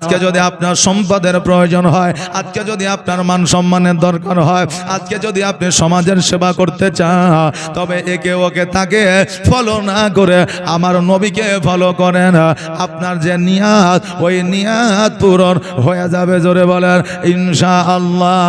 আজকে যদি আপনার সম্পদের প্রয়োজন হয়, আজকে যদি আপনার মান সম্মানের দরকার হয়, আজকে যদি আপনি সমাজের সেবা করতে চান, তবে একে ওকে তাকে ফলো না করে আমার নবীকে ফলো করেন। আপনার যে নিয়াত, ওই নিয়াত পূরণ হয়ে যাবে। জোরে বলেন ইনশাআল্লাহ।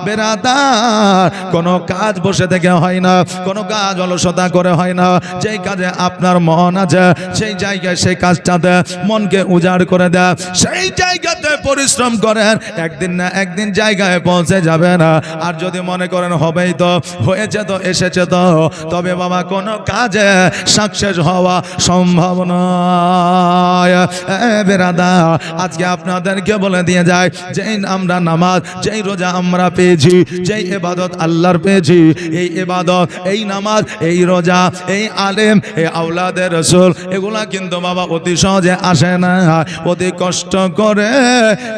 বেরাদার, কোনো কাজ বসে থেকে হয় না, কোনো কাজ অলসতা করে হয় না। যেই কাজে আপনার মন আছে, সেই জায়গায় সেই কাজটাতে মনকে উজাড় করে দেয়, সেই জায়গাতে পরিশ্রম করেন, একদিন না একদিন জায়গায় পৌঁছে যাবে না। আর যদি মনে করেন হবেই তো, হয়েছে তো, এসেছে তো, তবে বাবা কোনো কাজে সাকসেস হওয়া সম্ভব নয়। বেরাদার, আজকে আপনাদেরকে বলে দিয়ে যায়, যেই আমরা নামাজ, যেই রোজা আমরা পেয়েছি, যেই ইবাদত আল্লাহর পেয়েছি, এই ইবাদত, এই নামাজ, এই রোজা, এই আলেম, এই আওলাদের রাসূল, এগুলা কিন্তু বাবা অতি সহজে আসে না, অতি কষ্ট করে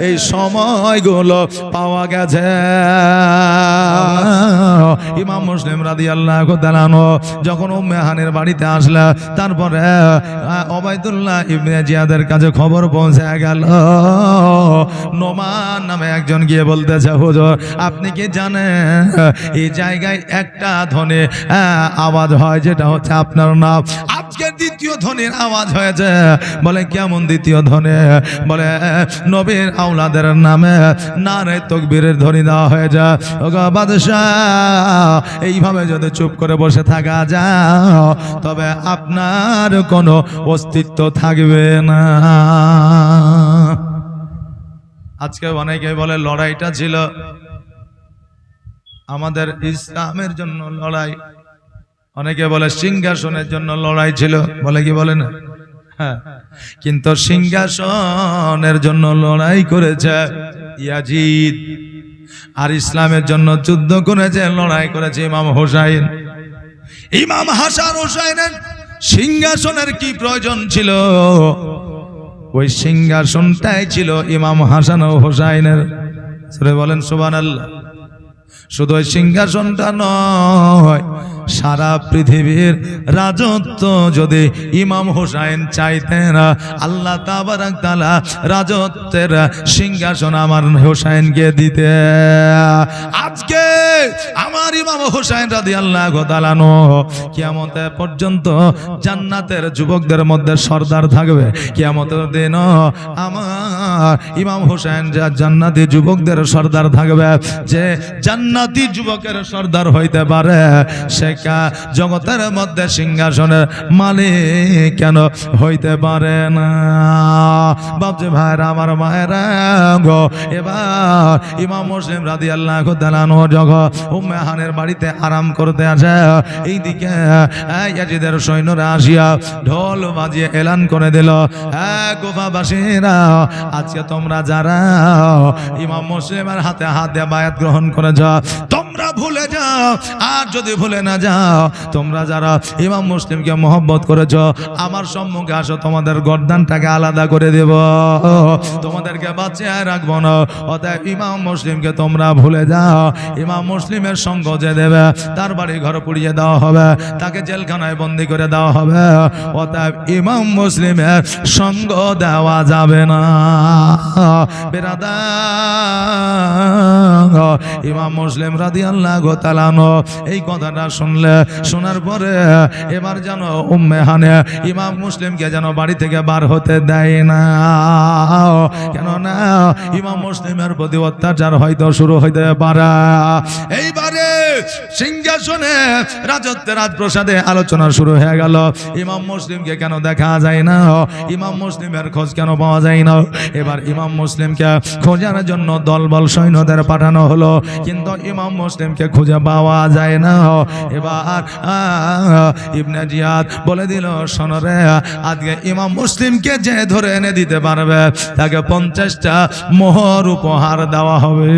এই সময়গুলো পাওয়া গেছে। ইমাম মুসলিম রাদিয়াল্লাহু তাআলা যখন উম্মে হানির বাড়িতে আসলে, তারপরে ওবাইদুল্লাহ ইবনে জিয়াদের কাছে খবর পৌঁছে গেল। নোমান নামে একজন গিয়ে বলতেছে, হুজুর আপনি কি জানেন এই জায়গায় একটা ধ্বনি আওয়াজ হয়, যেটা হচ্ছে আপনার নাম। আজকে দ্বিতীয় ধ্বনির আওয়াজ হয়েছে। বলে কেমন দ্বিতীয় ধ্বনি? বলে নবীর আওলাদের নামে নারে তাকবীরের ধ্বনি দেওয়া হয়ে যায়। ওগো বাদশাহ, এইভাবে যদি চুপ করে বসে থাকা যায়, তবে আপনার কোনো অস্তিত্ব থাকবে না। আজকে অনেকে বলে লড়াইটা ছিল আমাদের ইসলামের জন্য লড়াই, অনেকে বলে সিংহাসনের জন্য লড়াই ছিল, বলে কি বলে না? হ্যাঁ, কিন্তু সিংহাসনের জন্য লড়াই করেছে ইয়াজিদ, আর ইসলামের জন্য যুদ্ধ করেছে, লড়াই করেছে ইমাম হোসাইন। ইমাম হাসান হোসাইনের সিংহাসনের কি প্রয়োজন ছিল? ওই সিংহাসনটাই ছিল ইমাম হাসান ও হোসাইনের। বলেন সুবহানাল্লাহ। শুধু ওই সিংহাসনটা নয়, সারা পৃথিবীর রাজত্ব যদি ইমাম হোসাইন চাইতেন, আল্লাহ তাবারাক তাআলা রাজত্বের সিংহাসন আমার হোসাইনকে দিতে। আজকে আমার ইমাম হোসাইন রাদিয়াল্লাহু তাআলা কিয়ামত পর্যন্ত জান্নাতের যুবকদের মধ্যে সর্দার থাকবে। কিয়ামতের দিন আমার ইমাম হোসাইন জান্নাতি যুবকদের সর্দার থাকবে। যে জান্নাতি যুবকের সর্দার হইতে পারে, সে জগতের মধ্যে সিংহাসনের মালিক কেন হইতে পারে না? বাপজি ভাইরা, আমার মায়েরা গো, এবার ইমাম মুসলিম রাদিয়াল্লাহু তাআলা যখন উম্মে হানির বাড়িতে আরাম করতে আসে, এইদিকে ইয়াজিদের সৈন্যরা আসিয়া ঢোল বাজিয়ে এলান করে দিল, কুফাবাসীরা, আজকে তোমরা যারা ইমাম মুসলিমের হাতে হাত দিয়ে বায়াত গ্রহণ করেছ, তোমরা ভুলে যাও। আর যদি ভুলে না যাও, তোমরা যারা ইমাম মুসলিমকে মহব্বত করেছ, আমার সম্মুখে আসো, তোমাদের গর্দানটাকে আলাদা করে দেব, তোমাদেরকে বাঁচিয়ে রাখবো না। অতএব ইমাম মুসলিমকে তোমরা ভুলে যাও। ইমাম মুসলিমের সঙ্গ যে দেবে, তার বাড়ি ঘর পুড়িয়ে দেওয়া হবে, তাকে জেলখানায় বন্দি করে দেওয়া হবে। অতএব ইমাম মুসলিমের সঙ্গ দেওয়া যাবে না। বেরাদার, ইমাম মুসলিম রাদিয়াল্লাহু তাআলা এই কথাটা শুনলে, শোনার পরে এবার যেন উম্মে হানি ইমাম মুসলিমকে যেন বাড়ি থেকে বার হতে দেয় না। কেন না, ইমাম মুসলিমের প্রতি অত্যাচার হয়তো শুরু হইতে পারে। এইবারে সিংহাসনে রাজত্বের রাজপ্রাসাদে আলোচনা শুরু হয়ে গেল। ইমাম মুসলিমকে কেন দেখা যায় না? ইমাম মুসলিমের খোঁজ কেন পাওয়া যায় না? এবার ইমাম মুসলিমকে খোঁজার জন্য দলবল সৈন্যদের পাঠানো হলো, কিন্তু ইমাম মুসলিমকে খুঁজে পাওয়া যায় না। এবার ইবনে জিয়াদ বলে দিল, শোনো রে, আজকে ইমাম মুসলিমকে যে ধরে এনে দিতে পারবে, তাকে 50টা মোহর উপহার দেওয়া হবে।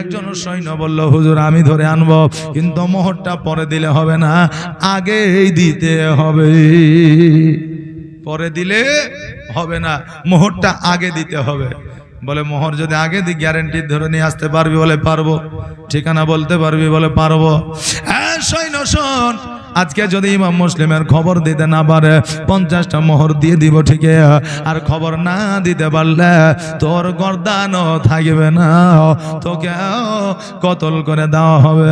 একজন সৈন্য বলল, হুজুর আমি ধরে আনবো, কিন্তু মোহরটা পরে দিলে হবে না, আগেই দিতে হবে। পরে দিলে হবে না, মোহরটা আগে দিতে হবে। বলে মোহর যদি আগে দিই গ্যারান্টি ধরে নিয়ে আসতে পারবি? বলে পারবো। ঠিকানা বলতে পারবি? বলে পারবো। সৈন্য শোন, আজকে যদি ইমাম মুসলিমের খবর দিতে না পারে 50টা মোহর দিয়ে দিব ঠিক, আর খবর না দিতে পারলে তোর গর্দানও থাকবে না, তোকে কতল করে দেওয়া হবে।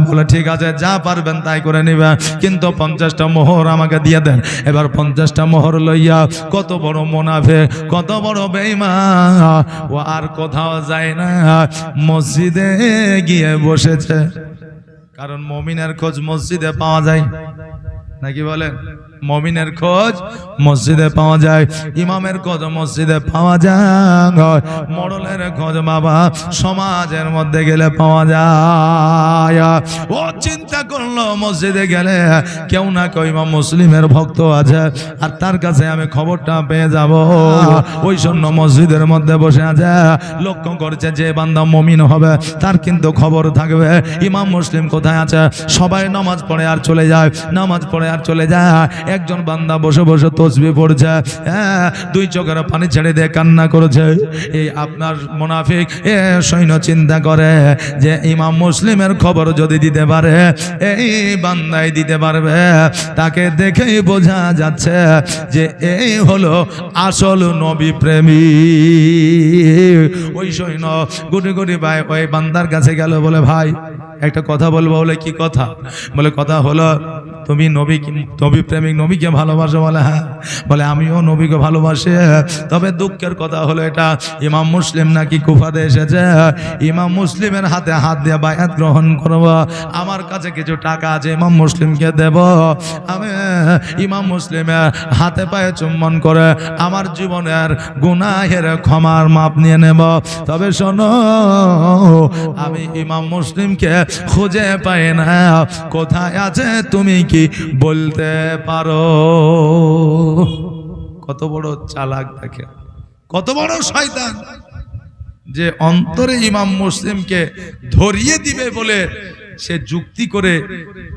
বলে ঠিক আছে, যা পারবেন তাই করে নিবে, কিন্তু 50টা মোহর আমাকে দিয়ে দেন। এবার 50টা মোহর লইয়া কত বড় মুনাফিক, কত বড় বেঈমান, ও আর কোথাও যায় না, মসজিদে গিয়ে বসেছে। কারণ মুমিনের খোঁজ মসজিদে পাওয়া যায়, নাকি বলেন? মুমিনের খোঁজ মসজিদে পাওয়া যায়, ইমামের খোঁজ মসজিদে পাওয়া যায়, মোড়লের খোঁজ বাবা সমাজের মধ্যে গেলে পাওয়া যায়। ও চিন্তা করলো মসজিদে গেলে কেউ না কেউ ইমাম মুসলিমের ভক্ত আছে, আর তার কাছে আমি খবরটা পেয়ে যাব। ওই জন্য মসজিদের মধ্যে বসে আছে, লক্ষ্য করছে যে বান্দা মুমিন হবে তার কিন্তু খবর থাকবে ইমাম মুসলিম কোথায় আছে। সবাই নামাজ পড়ে আর চলে যায়, নামাজ পড়ে আর চলে যায়। একজন বান্দা বসে বসে তসবিহ পড়ছে, দুই চোখের পানি ছেড়ে দিয়ে কান্না করেছে। এই আপনার মুনাফিক সৈন্য চিন্তা করে যে ইমাম মুসলিমের খবর যদি দিতে পারে এই বান্দাই দিতে পারবে, তাকে দেখেই বোঝা যাচ্ছে যে এই হলো আসল নবী প্রেমী। ওই সৈন্য গুটি গুটি ভাই ওই বান্দার কাছে গেল, বলে ভাই একটা কথা বলবো। বলে কি কথা? বলে কথা হলো তুমি নবী প্রেমিক, নবীকে ভালোবাসো? বলে হ্যাঁ। বলে আমিও নবীকে ভালোবাসি, তবে দুঃখের কথা হলো এটা ইমাম মুসলিম নাকি কুফাতে এসেছে, ইমাম মুসলিমের হাতে হাত দিয়ে বায়াত গ্রহণ করব, আমার কাছে কিছু টাকা আছে ইমাম মুসলিমকে দেব, আমি ইমাম মুসলিমের হাতে পায়ে চুম্বন করে আমার জীবনের গুনাহের ক্ষমার মাপ নিয়ে নেব। তবে শোনো, আমি ইমাম মুসলিমকে খুঁজে পাই না, কোথায় আছে তুমি কি বলতে পারো? কত বড় চালাক দেখে, কত বড় শয়তান, যে অন্তরে ইমাম মুসলিমকে ধরিয়ে দিবে বলে সে যুক্তি করে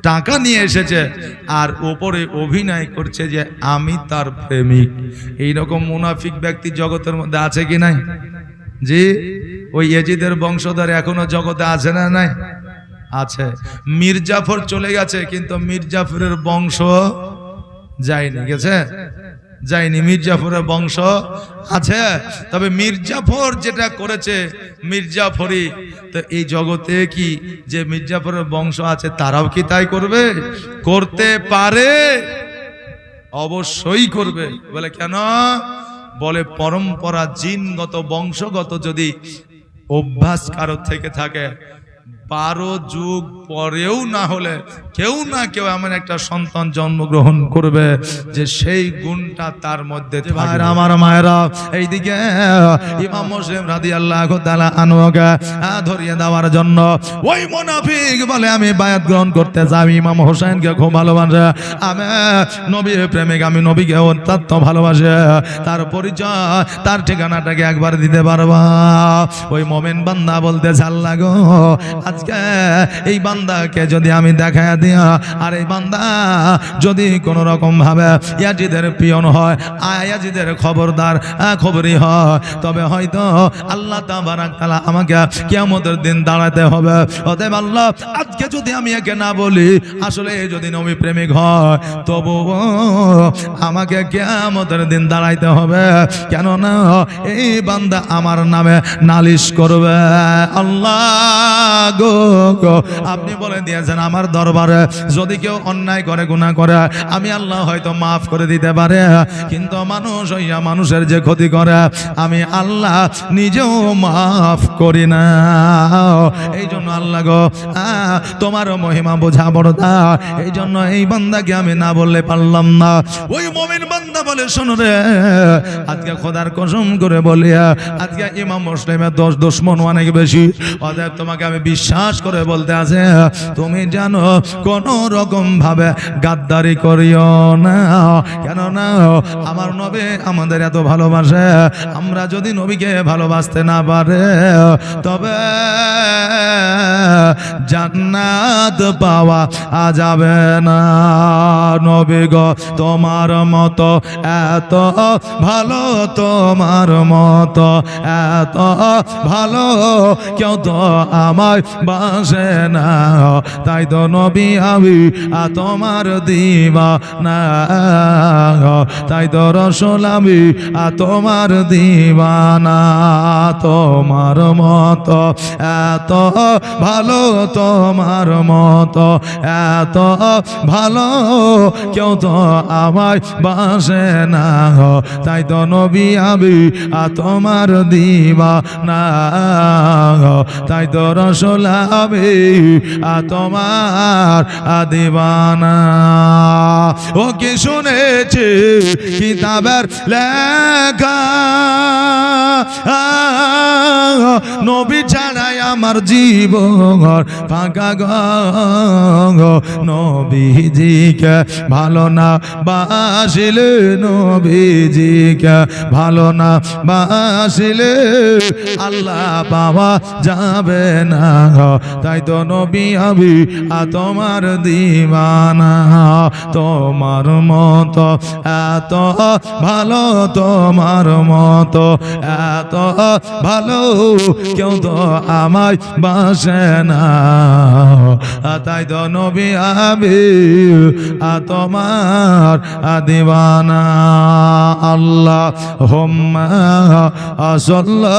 টাকা নিয়ে এসেছে, আর ওপরে অভিনয় করছে যে আমি তার প্রেমিক। এইরকম মুনাফিক ব্যক্তি জগতের মধ্যে আছে কি নাই? জি, ওই ইয়াজিদের বংশধর এখনো জগতে আছে না? নাই, আছে। মির্জাফর চলে গেছে, কিন্তু মির্জাফরের বংশ যায়নি, গেছে? যায়নি, মির্জাফরের বংশ আছে। তবে মির্জাফর যেটা করেছে মির্জাফরি, তো এই জগতে কি যে মির্জাফরের বংশ আছে তারাও কি তাই করবে? করতে পারে, অবশ্যই করবে। বলে কেন? বলে পরম্পরা জিনগত বংশগত যদি অভ্যাস কারো থেকে থাকে, 12 যুগ পরেও না হলে কেউ না কেউ এমন একটা সন্তান জন্মগ্রহণ করবে যে সেই গুণটা তার মধ্যে থাকবে। আমার মায়েরা, এইদিকে ইমাম মুসলিম রাদিয়াল্লাহু তাআলা আনহুকে ধরিয়ে দেওয়ার জন্য ওই মুনাফিক বলে আমি বায়াত গ্রহণ করতে যাই, ইমাম হোসেনকে খুব ভালোবাসে, আমি নবীর প্রেমিক, আমি নবীকে অত্যন্ত ভালোবাসে, তার পরিচয় তার ঠিকানাটাকে একবার দিতে পারবা? ওই মুমিন বান্দা বলতে আল্লাহ গো, আজকে এই বান্দাকে যদি আমি দেখায় দিয়া, আর এই বান্দা যদি কোন রকম ভাবে ইয়াজিদের পিয়ন হয়, ইয়াজিদের খবরদার খবরই হয়, তবে হয়তো আল্লাহ তাবারাক তাআলা আমাকে কিয়ামতের দিন দাঁড়াতে হবে। অতএব আল্লাহ, আজকে যদি আমি একে না বলি আসলে যদি নবী প্রেমিক হয়, তবু আমাকে কিয়ামতের দিন দাঁড়াইতে হবে, কেননা এই বান্দা আমার নামে নালিশ করবে। আল্লাহ গো, আপনি বলে দিয়েছেন আমার দরবারে যদি কেউ অন্যায় করে, গুনাহ করে, আমি আল্লাহ হয়তো মাফ করে দিতে পারে, কিন্তু মানুষ হইয়া মানুষের যে ক্ষতি করে আমি আল্লাহ নিজেও মাফ করি না। এই জন্য আল্লাহ গো, তোমার মহিমা বোঝা বড় তা, এই জন্য এই বান্দাকে আমি না বললে পারলাম না। ওই মুমিন বান্দা বলে, শোনো রে, আজকে খোদার কসম করে বলি, আজকে ইমাম মুসলিমের দুশমন অনেক বেশি, অতএব তোমাকে আমি বিশ্বাস করে বলতে আছে, তুমি জানো কোন রকম ভাবে গাদ্দারি করিও না, কেননা আমার নবী আমাদের এত ভালোবাসে, আমরা যদি নবীকে ভালোবাসতে না পারে তবে জান্নাত পাওয়া যাবে না। নবী গো, তোমার মতো এত ভালো, তোমার মতো এত ভালো কেউ তো আমায় বাসে না, তাই তো নবী আমি তোমার দিওয়ানা, তাই তো রাসূল আমি তোমার দিওয়ানা। তোমার মতো এত ভালো, তোমার মতো এত ভালো কেউ তো আমায় বাসে না, তাই তো নবী আমি তোমার দিওয়ানা, তাই তো রাসূল আমি তোমার দিওয়ানা। ও কি শুনেছি কিতাবের লেখা, নবী ছাড়াই আমার জীবন ফাঁকা গো, নবীজিকে ভালো না বাসিলে, নবীজিকে ভালো না বাসিলে আল্লাহ পাওয়া যাবে না, তাই তো নবী আমি তোমার দিওয়ানা। তোমার মতো এত ভালো, তোমার মতো এত ভালো কেউ তো আমায় বাসে না, তাই তো নবী আমি তোমার দিওয়ানা। আল্লাহুম্মা সাল্লি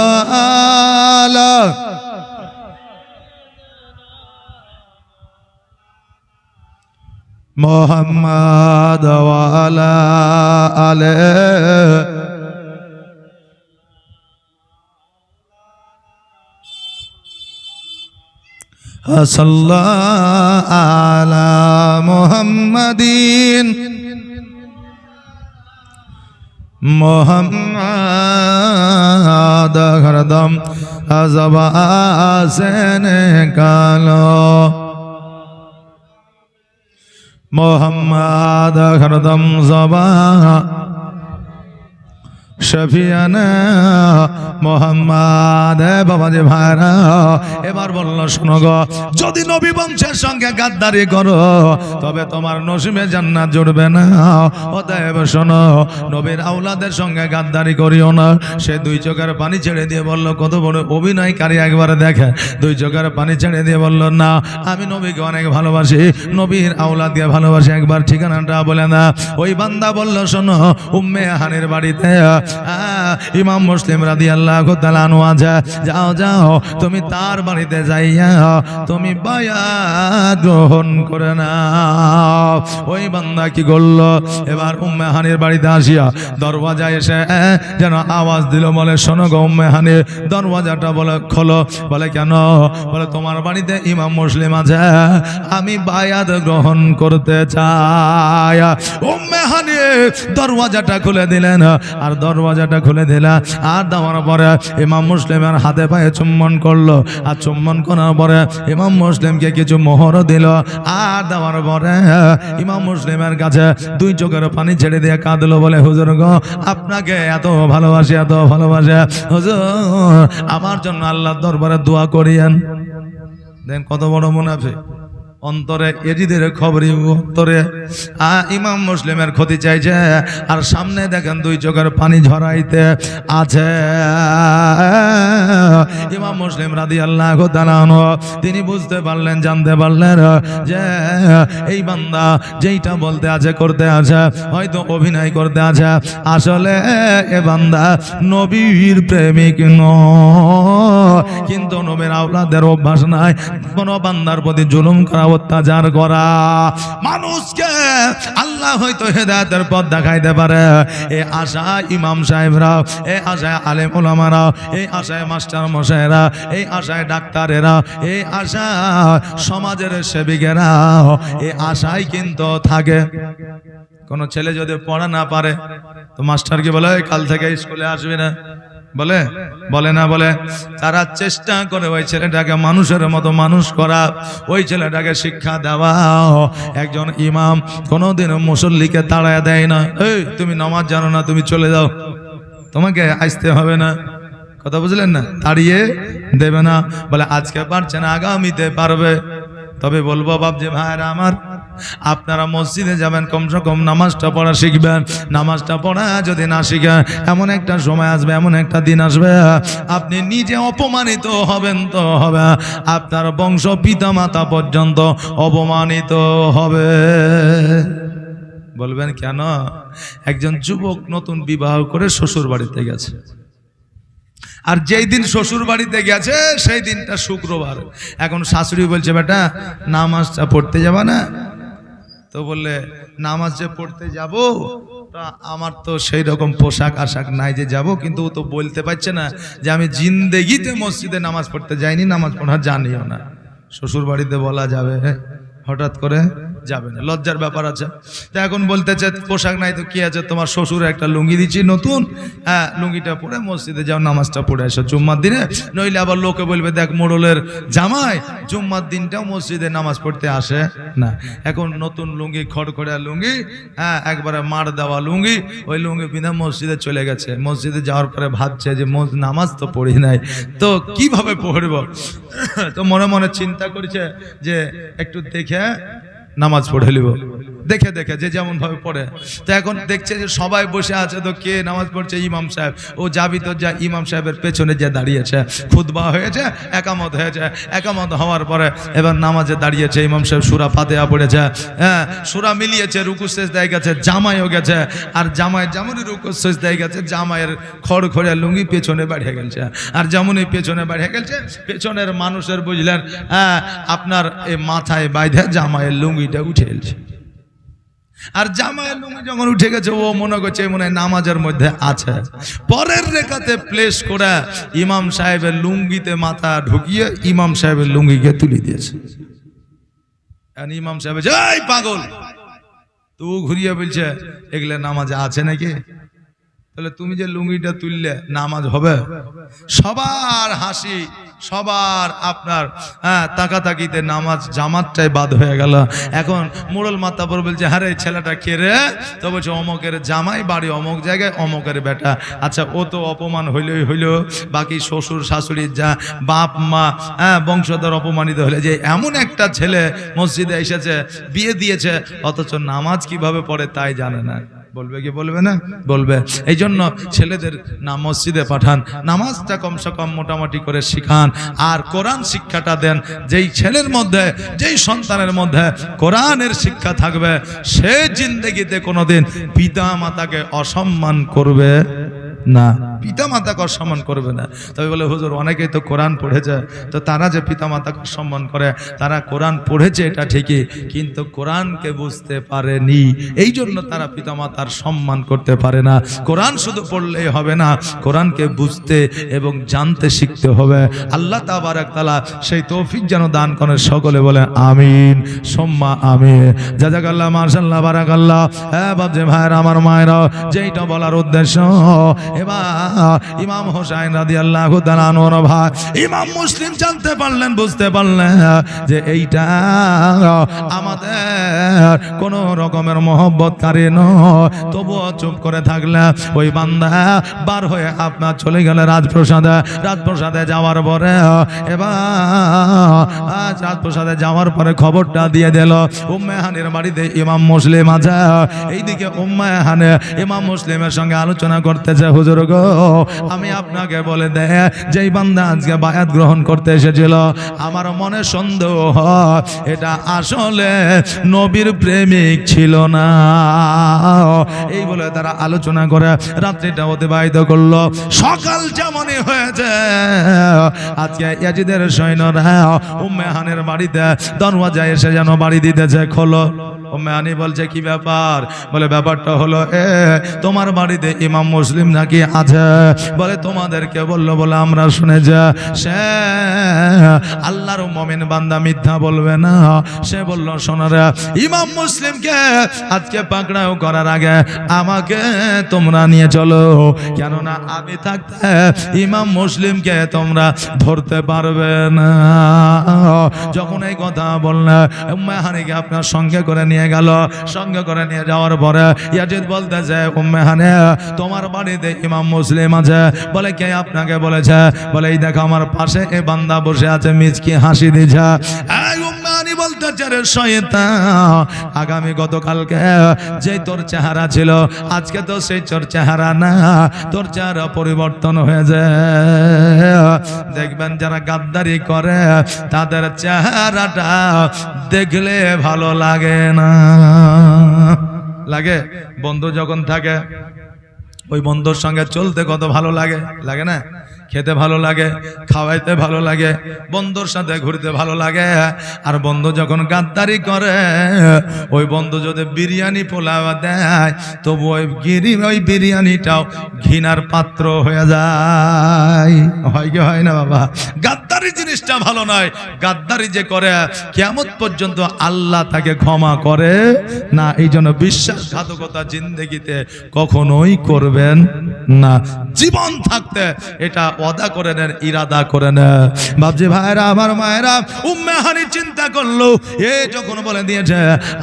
আলা মুহাম্মাদ ওয়া আলা আলিহি সাল্লাল্লাহু আলা মুহাম্মাদিন মুহাম্মাদ হরদম জবান से निकालो, মুহাম্মাদ হরদম জবান শফিয়ানা মোহাম্মদ। বাবাজি ভাইরা এবার বলল শোনো গো, যদি নবী বংশের সঙ্গে গাদ্দারি করো তবে তোমার নসিবে জান্নাত জুড়বে না। অতএব শোনো, নবীর আওলাদের সঙ্গে গাদ্দারি করিও না। সে দুই চোখের পানি ছেড়ে দিয়ে বলল, কত বড় অভিনয়কারী একবার দেখে, দুই চোখের পানি ছেড়ে দিয়ে বলল, না আমি নবীকে অনেক ভালোবাসি, নবীর আওলাদকে ভালোবাসি, একবার ঠিকানাটা বলে না। ওই বান্দা বলল, শোনো উম্মে হানির বাড়িতে ইমাম মুসলিম রাদিয়াল্লাহু তাআলা আনহু আছে, যাও যাও তুমি তার বাড়িতে যাইয়া তুমি বায়াত গ্রহণ করে নাও। ওই বান্দা কি করল, এবার উম্মে হানির বাড়িতে আসিয়া দরওয়াজায় এসে যেন আওয়াজ দিল, বলে শোনো গো উম্মে হানি, দরওয়াজাটা বলে খোলো। বলে কেন? বলে তোমার বাড়িতে ইমাম মুসলিম আছে, আমি বায়াত গ্রহণ করতে চাই। উম্মে হানি দরওয়াজাটা খুলে দিলেন, আর দরওয়াজাটা খুলে দিলা, আর দেওয়ার পরে ইমাম মুসলিমের হাতে পায়ে চুম্বন করলো, আর চুম্বন করার পরে ইমাম মুসলিমকে কিছু মোহর দিল, আর দেওয়ার পরে ইমাম মুসলিমের কাছে দুই চোখের পানি ছেড়ে দিয়ে কাঁদলো, বলে হুজুর গো আপনাকে এত ভালোবাসি, এত ভালোবাসি হুজুর, আমার জন্য আল্লাহর দরবারে দোয়া করিয়েন। দেন কত বড় মুনাফিক, অন্তরে এজিদের খবরই অন্তরে ইমাম মুসলিমের ক্ষতি চাইছে, আর সামনে দেখেন দুই চোখের পানি ঝরাইতে আছে। ইমাম মুসলিম রাদিয়াল্লাহু তাআলা আনহু তিনি বুঝতে পারলেন, জানতে পারলেন যে এই বান্দা যেইটা বলতে আছে করতে আছে, হয়তো অভিনয় করতে আছে, আসলে এ বান্দা নবীর প্রেমিক নয়। কিন্তু নবীর আওলাদের অভ্যাস নাই কোন বান্দার প্রতি জুলুম করা, অত্যাচার করা। মানুষকে আল্লাহ হয়তো হেদায়েতের পথ দেখাইতে পারে, এই আশায় ইমাম সাহেবরা, এই আশায় আলেম ওলামারা, এই আশায় মাস্টার মশাইরা, এই আশায় ডাক্তারেরা, এই আশায় সমাজের সেবিকেরা, এই আশায় কিন্তু থাকে। কোন ছেলে যদি পড়া না পারে তো মাস্টার কি বলে, কাল থেকে স্কুলে আসবি না, বলে বলে না, বলে তারা চেষ্টা করে ওই ছেলেটাকে মানুষের মতো মানুষ করা, ওই ছেলেটাকে শিক্ষা দেওয়া। একজন ইমাম কোনোদিন মুসল্লিকে তাড়ায় দেয় না, এই তুমি নামাজ জানো না, তুমি চলে যাও, তোমাকে আসতে হবে না। কথা বুঝলেন না? তাড়িয়ে দেবে না, বলে আজকে পারছে না আগামীতে পারবে। তবে বলবো বাপজি ভাইরা আমার, আপনারা মসজিদে যাবেন, কমসে কম নামাজটা পড়া শিখবেন। নামাজটা পড়া যদি না শিখেন, এমন একটা সময় আসবে, এমন একটা দিন আসবে, আপনি নিজে অপমানিত হবেন তো হবে, আপনার বংশ পিতা মাতা পর্যন্ত অপমানিত হবে। বলবেন কেন? একজন যুবক নতুন বিবাহ করে শ্বশুর বাড়িতে গেছে, আর যেই দিন শ্বশুর বাড়িতে গেছে সেই দিনটা শুক্রবার। এখন শাশুড়ি বলছে, বেটা নামাজটা পড়তে যাবা না? তো বললে, নামাজ যে পড়তে যাব, আমার তো সেই রকম পোশাক আশাক নাই যে যাব, কিন্তু ও তো বলতে পারছে না যে আমি জিন্দেগিতে মসজিদে নামাজ পড়তে যাইনি, নামাজ পড়া জানিও না। শ্বশুর বাড়িতে বলা যাবে? হঠাৎ করে যাবে না, লজ্জার ব্যাপার আছে। তো এখন বলতেছে পোশাক নাই তো কি আছে, তোমার শ্বশুর একটা লুঙ্গি দিচ্ছি নতুন, হ্যাঁ লুঙ্গিটা পরে মসজিদে যাও, নামাজটা পড়ে আসো জুম্মার দিনে। নইলে আবার লোকে বলবে, দেখ মোড়লের জামাই জুম্মার দিনটাও মসজিদে নামাজ পড়তে আসে না। এখন নতুন লুঙ্গি, খড়খড়িয়া লুঙ্গি, হ্যাঁ একবারে মার দেওয়া লুঙ্গি, ওই লুঙ্গি পিঁধে মসজিদে চলে গেছে। মসজিদে যাওয়ার পরে ভাবছে যে নামাজ তো পড়ি নাই, তো কিভাবে পড়ব? তো মনে মনে চিন্তা করছে যে একটু দেখে নামাজ পড়ে নিব, দেখে দেখে যে যেমন ভাবে পড়ে। তো এখন দেখছে যে সবাই বসে আছে, তো কে নামাজ পড়ছে? ইমাম সাহেব। ও যাবি তো যা, ইমাম সাহেবের পেছনে যে দাঁড়িয়েছে, খুতবা হয়েছে, একামত হয়েছে, একামত হওয়ার পরে এবার নামাজে দাঁড়িয়েছে। ইমাম সাহেব সূরা ফাতিহা পড়েছে, হ্যাঁ সূরা মিলিয়েছে, রুকু সিজদায় গেছে, জামাইও গেছে, আর যেমনই রুকু সিজদায় গেছে, জামাইয়ের খড়খড়িয়া লুঙ্গি পেছনে বাড়িয়ে গেছে। আর যেমনই পেছনে বাড়িয়ে গেছে, পেছনের মানুষের বুঝলেন হ্যাঁ আপনার এই মাথায় বাইধে জামাইয়ের লুঙ্গিটা উঠে গেছে। আর জামাইয়ের লুঙ্গি যখন উঠে গেছে, ও মনে করছে মনে হয় নামাজের মধ্যে আছে। পরের রেখাতে প্লেস করে ইমাম সাহেবের লুঙ্গিতে মাথা ঢুকিয়ে ইমাম সাহেবের লুঙ্গিকে তুলে দিয়েছে। ইমাম সাহেব, এই পাগল, তো ঘুরিয়ে বলছে, এগুলা নামাজে আছে নাকি? তাহলে তুমি যে লুঙ্গিটা তুললে নামাজ হবে? সবার হাসি, সবার আপনার তাকাতাকিতে নামাজ জামাতটাই বাদ হয়ে গেল। এখন মোড়ল মাতাবর বলছে, হ্যাঁ রে ছেলেটা কে রে? তো বলছে, অমকের জামাই, বাড়ি অমক জায়গায়, অমকের বেটা। আচ্ছা ও তো অপমান হইলই হইল, বাকি শ্বশুর শাশুড়ির যা বাপ মা বংশধর অপমানিত হলে, যে এমন একটা ছেলে মসজিদে এসেছে, বিয়ে দিয়েছে, অথচ নামাজ কিভাবে পড়ে তাই জানে না। বলবে কি বলবে না? বলবে। এই জন্য ছেলেদের না মসজিদে পাঠান, নামাজটা কমসে কম মোটামুটি করে শিখান, আর কোরআন শিক্ষাটা দেন। যেই ছেলের মধ্যে, যেই সন্তানের মধ্যে কোরআনের শিক্ষা থাকবে, সে জিন্দেগিতে কোনোদিন পিতা মাতাকে অসম্মান করবে না, পিতা মাতাকে অসম্মান করবে না। তবে বলে, হুজুর অনেকেই তো কোরআন পড়েছে, তো তারা যে পিতা মাতাকে সম্মান করে, তারা কোরআন পড়েছে এটা ঠিকই, কিন্তু কোরআনকে বুঝতে পারেনি, এই জন্য তারা পিতা মাতার সম্মান করতে পারে না। কোরআন শুধু পড়লেই হবে না, কোরআনকে বুঝতে এবং জানতে শিখতে হবে। আল্লাহ তাবারক তাআলা সেই তৌফিক যেন দান করেন। সকলে বলে আমিন সুম্মা আমিন। জাযাকাল্লাহ, মাশাআল্লাহ, বারাকাল্লাহ। হ্যাঁ বাপজি ভাইরা আমার মায়েরা, যেইটা বলার উদ্দেশ্য, এবার ইমাম হোসেন রাদিয়াল্লাহু তাআলা আনহু ভাই ইমাম মুসলিম জানতে পারলেন, বুঝতে পারলেন যে এইটা আমাদের কোন রকমের মহব্বতকারী নয়। তবুও চুপ করে থাকলে ওই বান্দা বার হয়ে আপনার চলে গেলে রাজপ্রসাদে। রাজপ্রসাদে যাওয়ার পরে এবার রাজপ্রসাদে যাওয়ার পরে খবরটা দিয়ে দিল উম্মে হানির বাড়িতে ইমাম মুসলিম আছে। এইদিকে উম্মে হানি ইমাম মুসলিমের সঙ্গে আলোচনা করতেছে, হুজুর গো আমি আপনাকে বলে দে, যেই বান্দা আজকে বায়াত গ্রহণ করতে এসেছিল, আমার মনে সন্দেহ হয় এটা আসলে নবীর প্রেমিক ছিল না। এই বলে তারা আলোচনা করে রাত্রিটা অতিবাহিত করলো। সকাল যেমনই হয়েছে, আজকে ইয়াজিদের সৈন্যরা উম্মে হানির বাড়িতে দরওয়াজায় এসে যেন বাড়ি দিতেছে, খোলো। উম্মে হানি বলছে, কি ব্যাপার? বলে, ব্যাপারটা হলো তোমার বাড়িতে ইমাম মুসলিম নাকি আছে? বলে, তোমাদেরকে বললো বলে আমরা শুনেছি, সে আল্লাহর মুমিন বান্দা, মিথ্যা বলবে না। সে বলল, শোনারে, ইমাম মুসলিমকে আজকে পাকড়াও করার আগে আমাকে তোমরা নিয়ে চলো, কেননা আমি থাকতে ইমাম মুসলিমকে তোমরা ধরতে পারবে না। যখন এই কথা বললে উম্মে হানিকে আপনার সঙ্গে করে নিয়ে গেল। সঙ্গে করে নিয়ে যাওয়ার পরে ইয়াজিদ বলতেছে, উম্মে হানি তোমার বাড়িতে ইমাম মুসলিম আছে? বলে, কে আপনাকে বলেছে? বলে, এই দেখো আমার পাশে এ বান্দা বসে আছে, মিচকি হাসি দিছে। এই উম্মে হানি বলতে অত্যাচারের শয়তান আগামী গতকালকে যে তোর চেহারা ছিল আজকে তো সেই তোর চেহারা না, তোর চেহারা পরিবর্তন হয়ে যায়। দেখবেন যারা গাদ্দারি করে তাদের চেহারাটা দেখলে ভালো লাগে না। লাগে? বন্ধু যখন থাকে ওই বন্ধুর সঙ্গে চলতে কত ভালো লাগে, লাগে না? খেতে ভালো লাগে, খাওয়াইতে ভালো লাগে, বন্ধুর সাথে ঘুরতে ভালো লাগে। আর বন্ধু যখন গাদ্দারি করে, ওই বন্ধু যদি বিরিয়ানি পোলাও দেয় তবু ওই বিরিয়ানিটাও ঘৃণার পাত্র হয়ে যায়। হয় কি হয় না বাবা? গাদ্দারি জিনিসটা ভালো নয়। গাদ্দারি যে করে কিয়ামত পর্যন্ত আল্লাহ তাকে ক্ষমা করে না। এই জন্য বিশ্বাসঘাতকতা জিন্দেগিতে কখনোই করবেন না। জীবন থাকতে এটা ওয়াদা করে নেন, ইরাদা করে নেন। বাবজি ভাইরা, আমার মায়েরা, উম্মে হানি চিন্তা করলো এ যখন বলে দিয়েছে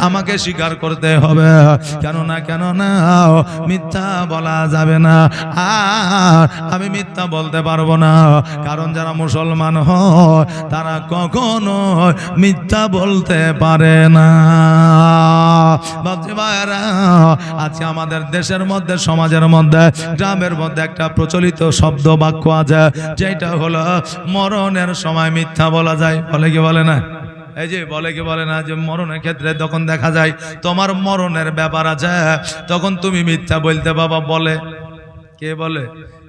আমাকে স্বীকার করতে হবে, কেন না মিথ্যা বলা যাবে না। আর আমি মিথ্যা বলতে পারবো না, কারণ যারা মুসলমান হয় তারা কখনো মিথ্যা বলতে পারে না। বাবজি ভাইরা, আজকে আমাদের দেশের মধ্যে, সমাজের মধ্যে, গ্রামের মধ্যে একটা প্রচলিত শব্দ বাক্য আছে, যেটা হলো মরণের সময় মিথ্যা বলা যায়। বলে কি বলে না? এই যে বলে কি বলে না যে মরণের ক্ষেত্রে তখন দেখা যায় তোমার মরণের ব্যাপার আছে, তখন তুমি মিথ্যা বলতে বাবা। বলে কে বলে?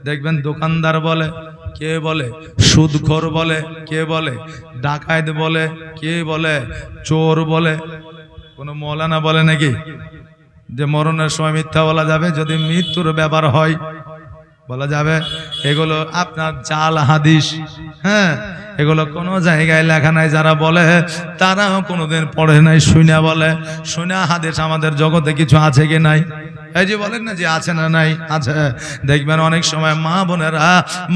দেখবেন দোকানদার বলে, কে বলে সুদখোর বলে, কে বলে ডাকাত বলে, কে বলে চোর বলে। কোন মৌলানা বলে নাকি যে মরণের সময় মিথ্যা বলা যাবে? যদি মৃত্যুর ব্যাপার হয় বলা যাবে। এগুলো আপনার জাল হাদিস। হ্যাঁ, এগুলো কোনো জায়গায় লেখা নাই। যারা বলে তারাও কোনোদিন পড়ে নাই, শুনে বলে। শুনে হাদিস আমাদের জগতে কিছু আছে কি নাই? এই যে বলেন না যে আছে না নাই, আছে। দেখবেন অনেক সময় মা বোনেরা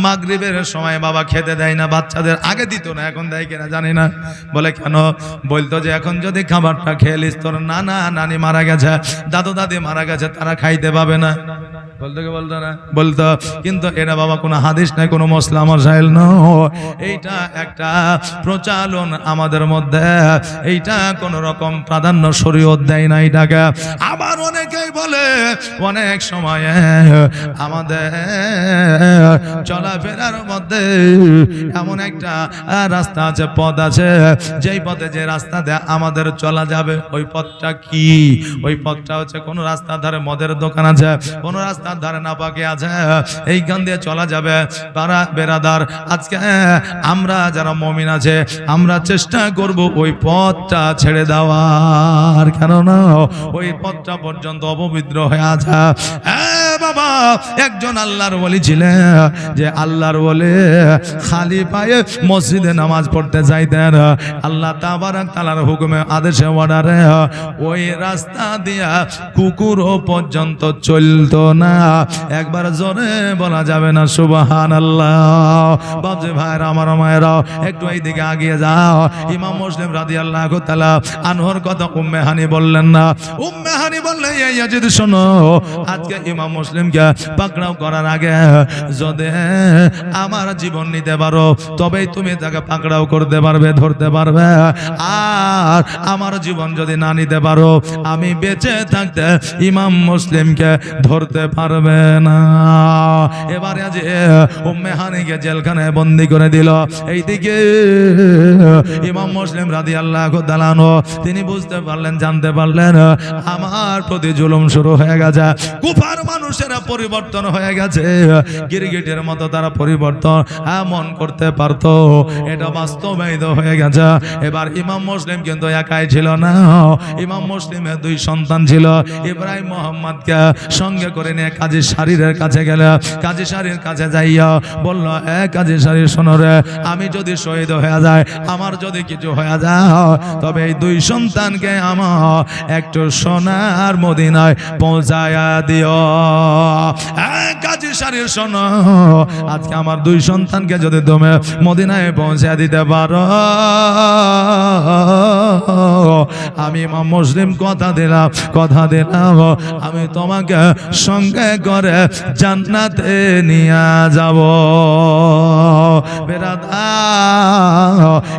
মাগরিবের সময় বাবা খেতে দেয় না, বাচ্চাদের আগে দিত না, এখন দেয় কিনা জানি না। বলে কেন? বলতো যে এখন যদি খাবারটা খেলিস তোর নানা নানি মারা গেছে, দাদু দাদি মারা গেছে, তারা খাইতে পাবে না। বলতো কি বলতো না? বলতো। কিন্তু এরা বাবা কোনো হাদিস নাই, কোনো মশলা মশাইল নয়। এইটা একটা প্রচলন আমাদের মধ্যে, এইটা কোন রকম প্রাধান্য শরীয়ত দেয় না এটাকে। আবার অনেকেই বলে অনেক সময় আমাদের চলাফেরার মধ্যে এমন একটা রাস্তা আছে, পথ আছে, যেই পথে যে রাস্তা দিয়ে আমাদের চলা যাবে, ওই পথটা কি? ওই পথটা হচ্ছে কোন রাস্তার ধারে মদের দোকান আছে, কোন রাস্তার ধারে নাপাকি আছে, এইখান দিয়ে চলা যাবে। তারা বেরাদার, আজকে আমরা যারা মুমিন আছে আমরা চেষ্টা করব ওই পথটা ছেড়ে দেওয়ার, কেননা ওই পথটা পর্যন্ত অপবিত্র হয়ে আছে। বাবা, একজন আল্লাহর ওলি ছিলেন, যে আল্লাহর ওলি খালি পায়ে মসজিদে নামাজ পড়তে যাইতেন। আল্লাহ তাবারাক তাআলার হুকুমে, আদেশে, অর্ডারে ওই রাস্তা দিয়া কুকুরও পর্যন্ত চলতো না। একবার জোরে বলা যাবে না সুবহানাল্লাহ? বাবজি ভাইরা, আমার মায়েরা, একটু এইদিকে আগিয়ে যাও। ইমাম মুসলিম রাদিয়াল্লাহু তাআলা আনহুর কথা উম্মে হানি বললেন না? উম্মে হানি বললেন, এই ইয়াজিদ শোনো, আজকে ইমাম মুসলিমকে পাকড়াও করার আগে যদি আমার জীবন নিতে পারো তবেই তুমি তাকে পাকড়াও করতে পারবে, ধরতে পারবে। আর আমার জীবন যদি না নিতে পারো, আমি বেঁচে থাকতে ইমাম মুসলিমকে ধরতে পারবে না। এবারে আজ উম্মে হানিকে জেলখানায় বন্দি করে দিল। এইদিকে ইমাম মুসলিম রাদিয়াল্লাহু তাআলা আনহু তিনি বুঝতে পারলেন, জানতে পারলেন আমার প্রতি জুলুম শুরু হয়ে গেছে। কুফার মানুষেরা পরিবর্তন হয়ে গেছে, গিরগিটের মতো তারা পরিবর্তন এমন করতে পারতো, এটা বাস্তবায়িত হয়ে গেছে। এবার ইমাম মুসলিম কিন্তু একাই ছিল না, ইমাম মুসলিমের দুই সন্তান ছিল। ইব্রাহিম মোহাম্মদকে সঙ্গে করে নিয়ে কাজী শারীরের কাছে গেল। কাজী শারীর কাছে যাইয়া বলল, কাজী শারীর শোনো রে, আমি যদি শহীদ হয়ে যায়, আমার যদি কিছু হয়ে যায়, তবে এই দুই সন্তানকে আমার একটু সোনার মদিনায় পৌঁছায়া দিও। কাজী শারীর শোনো, আজকে আমার দুই সন্তানকে যদি তুমি মদিনায় পৌঁছে দিতে পারো, আমি ইমাম মুসলিম কথা দিলাম, আমি তোমাকে সঙ্গে করে জান্নাতে নিয়ে যাব।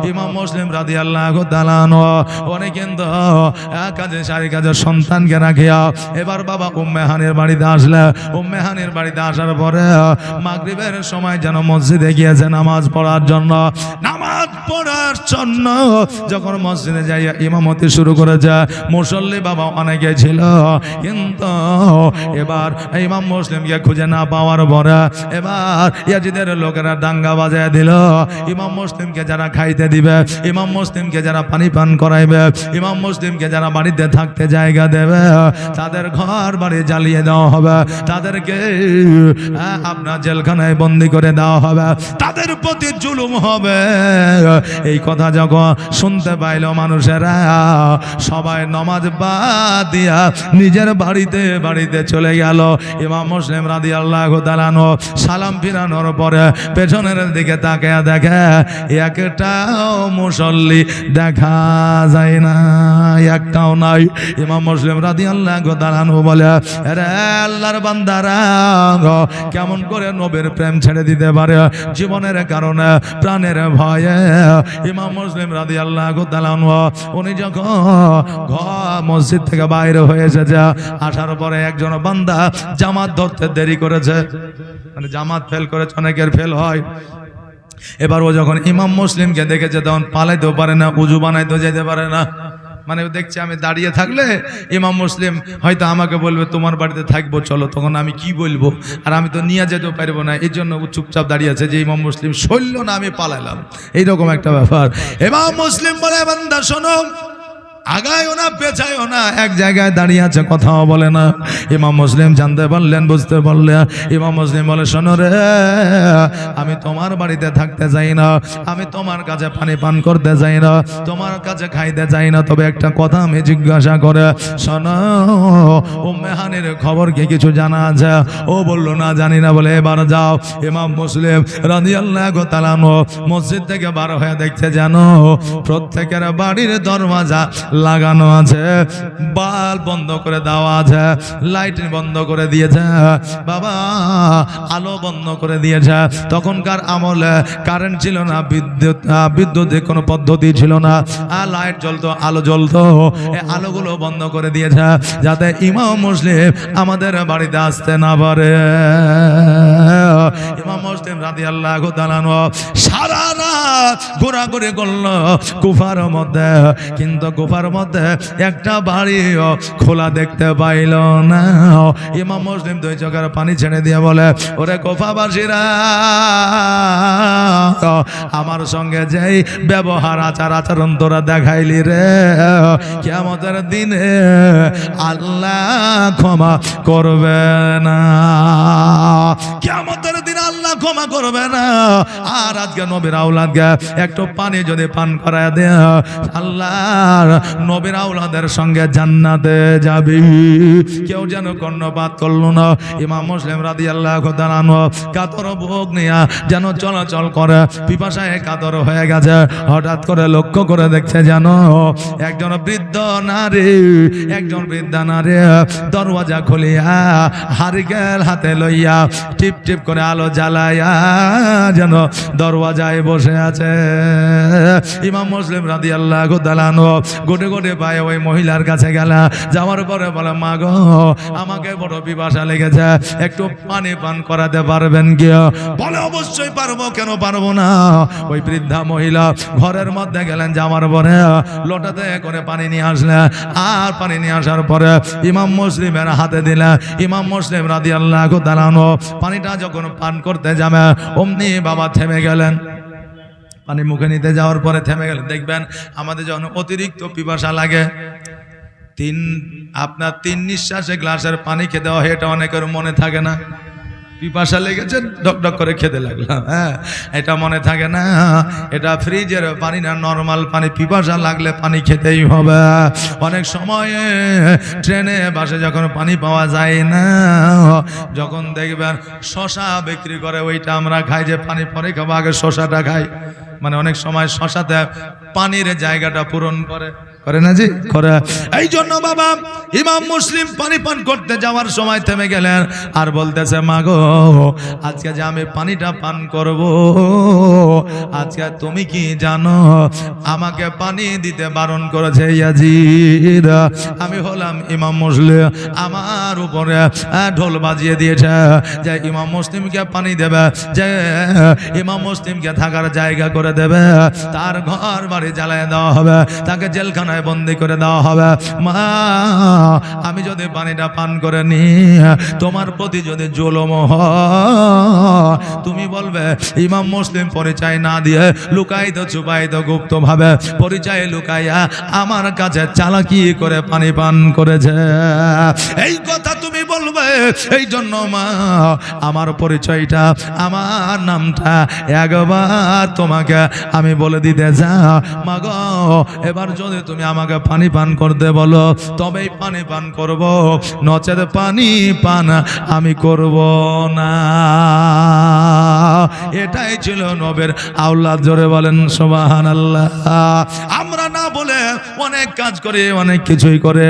ইমাম মুসলিম রাদিয়াল্লাহু তাআলা অনেক কিন্তু কাজে সারি কাজে সন্তানকে রাখিয়া এবার বাবা উম্মে হানির বাড়িতে আসলে উম্মে হানির বাড়িতে আসার পরে মাগরিবের সময় যেন মসজিদে গিয়েছে নামাজ পড়ার জন্য। নামাজ পড়ার জন্য যখন মসজিদে যাইয়া ইমামতি শুরু করেছে, মুসল্লি বাবা অনেকে ছিল, কিন্তু এবার ইমাম মুসলিমকে খুঁজে না পাওয়ার পরে এবার ইয়াজিদের লোকেরা দাঙ্গা বাজায় দিল। ইমাম মুসলিমকে যারা খাইতে দিবে, ইমাম মুসলিমকে যারা পানি পান করাইবে, ইমাম মুসলিমকে যারা বাড়িতে থাকতে জায়গা দেবে, তাদের ঘর বাড়ি জ্বালিয়ে দেওয়া হবে, তাদেরকে আপনার জেলখানায় বন্দি করে দেওয়া হবে, তাদের প্রতি জুলুম হবে। এই কথা যখন শুনতে পাইল মানুষেরা সবাই নামাজ বাদ দিয়া নিজের বাড়িতে বাড়িতে চলে গেল। ইমাম মুসলিম রাদিয়াল্লাহু তাআলা সালাম ফিরানোর পরে পেছনের দিকে তাকিয়ে দেখে একটাও মুসল্লি দেখা যায় না, একটাও নাই। ইমাম মুসলিম রাদিয়াল্লাহু তাআলা বলে, আরে আল্লাহর বান্দারা কেমন করে নবীর প্রেম ছেড়ে দিতে পারে জীবনের কারণে, প্রাণের ভয়ে। ইমাম মুসলিম রাদিয়াল্লাহু তাআলা উনি যখন মসজিদ থেকে বাইরে হয়ে এসেছে, আসার পরে একজন বান্দা জামাত ধরতে দেরি করেছে, মানে জামাত ফেল করেছে, অনেকের ফেল হয়। এবার ও যখন ইমাম মুসলিমকে দেখেছে তখন পালাইতেও পারে না, উজু বানাইতেও যেতে পারে না। মানে দেখছে আমি দাঁড়িয়ে থাকলে ইমাম মুসলিম হয়তো আমাকে বলবে তোমার বাড়িতে থাকবো চলো, তখন আমি কি বলবো, আর আমি তো নিয়ে যেতেও পারবো না, এই জন্য চুপচাপ দাঁড়িয়ে আছে যে ইমাম মুসলিম সইল না, আমি পালাইলাম, এইরকম একটা ব্যাপার। ইমাম মুসলিম বলে, বান্দা শোনো, আগায়ও না পেছায়ও না, এক জায়গায় দাঁড়িয়ে আছে, কথাও বলে না। ইমাম মুসলিম জানতে পারলেন, বুঝতে পারলেন। ইমাম মুসলিম বলে, শোনো রে, আমি তোমার বাড়িতে থাকতে চাই না, আমি তোমার কাছে পানি পান করতে চাই না, তোমার কাছে খাইতে চাই না, তবে একটা কথা আমি জিজ্ঞাসা করে, শোনো, উম্মে হানির খবর কি কিছু জানা আছে? ও বললো না, জানি না। বলে, এবার যাও। ইমাম মুসলিম রাদিয়াল্লাহু তাআলা মসজিদ থেকে বার হয়ে দেখতে, জানো প্রত্যেকের বাড়ির দরওয়াজা লাগানো আছে, বাল্ব বন্ধ করে দেওয়া আছে, লাইট বন্ধ করে দিয়েছে, বাবা আলো বন্ধ করে দিয়েছে। তখনকার আমলে কারেন্ট ছিল না, বিদ্যুতের কোনো পদ্ধতি ছিল না, আর লাইট জ্বলতো, আলো জ্বলতো, এই আলোগুলো বন্ধ করে দিয়েছে যাতে ইমাম মুসলিম আমাদের বাড়িতে আসতে না পারে। ইমাম মুসলিম রাদিয়াল্লাহু তাআলা সারা রাত ঘোরাঘুরি করলো কুফার মধ্যে, কিন্তু কুফার মধ্যে একটা বাড়িও খোলা দেখতে পাইল না। ইমাম মুসলিম দুই চোখের পানি ছেড়ে দিয়ে বলে, ওরে কুফাবাসীরা, আমার সঙ্গে যেই ব্যবহার আচার আচরণ তোরা দেখাইলি রে, কিয়ামতের দিনে আল্লাহ ক্ষমা করবে না, কিয়ামতের দিনে আল্লাহ ক্ষমা করবে না। আর আজকে নবীর আওলাদকে একটু পানি যদি পান করায় দেয়, আল্লাহর নবীর আওলাদের সঙ্গে জান্নাতে যাবি। কেউ যেন কর্ণপাত করলো না। ইমাম মুসলিম রাদিয়াল্লাহু তাআলা কাতর বুক নিয়া যেন চলাচল করে, পিপাসায় কাতর হয়ে গেছে। হঠাৎ করে লক্ষ্য করে দেখছে, জানো একজন বৃদ্ধ নারী, একজন বৃদ্ধা নারী দরওয়াজা খুলিয়া হারিকেল হাতে লইয়া টিপ টিপ করে আলো জ্বালাইয়া যেন দরওয়াজায় বসে আছে। ইমাম মুসলিম রাদিয়াল্লাহু তাআলা গোটে গোটে পায়ে ওই মহিলার কাছে গেল, যাওয়ার পরে বলে, মা গো, আমাকে বড় পিপাসা লেগেছে, একটু পানি পান করাতে পারবেন কি? বলে, অবশ্যই পারবো, কেন পারবো না। ওই বৃদ্ধা মহিলা ঘরের মধ্যে গেলেন, যাওয়ার পরে লোটাতে করে পানি নিয়ে আসলেন, আর পানি নিয়ে আসার পরে ইমাম মুসলিমের হাতে দিলেন। ইমাম মুসলিম রাদিয়াল্লাহু তাআলা পানিটা যখন পান করতে যাবে, অমনি বাবা থেমে গেলেন। পানি মুখে নিতে যাওয়ার পরে থেমে গেলেন। দেখবেন আমাদের যখন অতিরিক্ত পিপাসা লাগে, আপনার 3 নিঃশ্বাসে গ্লাসের পানি খেতে হয়, এটা অনেকের মনে থাকে না। পিপাসা লেগেছে, ডক ডক করে খেতে লাগলাম, হ্যাঁ, এটা মনে থাকে না। এটা ফ্রিজের পানি না, নর্মাল পানি। পিপাসা লাগলে পানি খেতেই হবে। অনেক সময় ট্রেনে বাসে যখন পানি পাওয়া যায় না, যখন দেখবেন শশা বিক্রি করে, ওইটা আমরা খাই, যে পানি পরে খাবো, আগে শশাটা খাই। মানে অনেক সময় শশাতে পানির জায়গাটা পূরণ করে, করে না জি করে। এই জন্য বাবা ইমাম মুসলিম পানি পান করতে যাওয়ার সময় থেমে গেলেন আর বলতেছে মাগো আজকে যে আমি পানিটা পান করব আজকে তুমি কি জানো আমাকে পানি দিতে বারণ করেছে ইয়াজিদ। আমি হলাম ইমাম মুসলিম, আমার উপরে ঢোল বাজিয়ে দিয়েছে যে ইমাম মুসলিমকে পানি দেবে, যে ইমাম মুসলিমকে থাকার জায়গা করে দেবে, তার ঘর বাড়ি জ্বালিয়ে দেওয়া হবে, তাকে জেলখানায় বন্দি করে দেওয়া হবে। মা আমি যদি পানিটা পান করে নি তোমার প্রতি যদি জুলুম হয় তুমি বলবে ইমাম মুসলিম পরিচয় না দিয়ে লুকায়িত চুপায়িত গুপ্ত ভাবে পরিচয় লুকাইয়া আমার কাছে চালাকি করে পানি পান করেছে, এই কথা তুমি বলবে। এই জন্য মা আমার পরিচয়টা আমার নামটা একবার তোমাকে আমি বলে দিতে যা মা গো, এবার যদি তুমি আমাকে পানি পান করতে বলো তবেই পানি পান করব, নচেত পানি পান আমি করব না। এটাই ছিল নবের আওলাদ, জোরে বলেন সুবহানাল্লাহ। আমরা না বলে অনেক কাজ করে অনেক কিছুই করে,